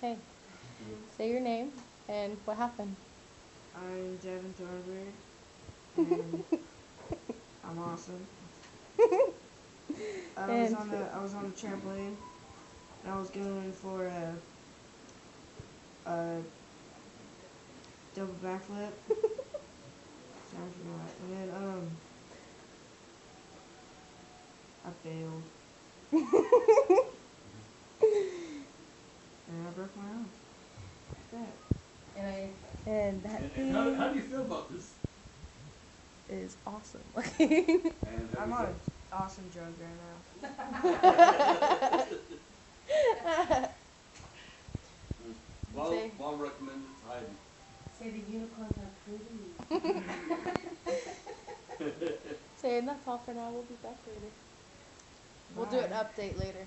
Okay. Say your name and what happened. I'm Devin Thornberg, and I'm awesome. And I was on the trampoline, and I was going for a double backflip. Sorry for that. And then I failed, and I broke my arm. That. and that And how do you feel about this? is awesome. And how I'm do you on feel? an awesome drug right now. Say- Mom recommended hiding. Say the unicorns are pretty. Saying that's all for now. We'll be back later. We'll do an Bye. update later.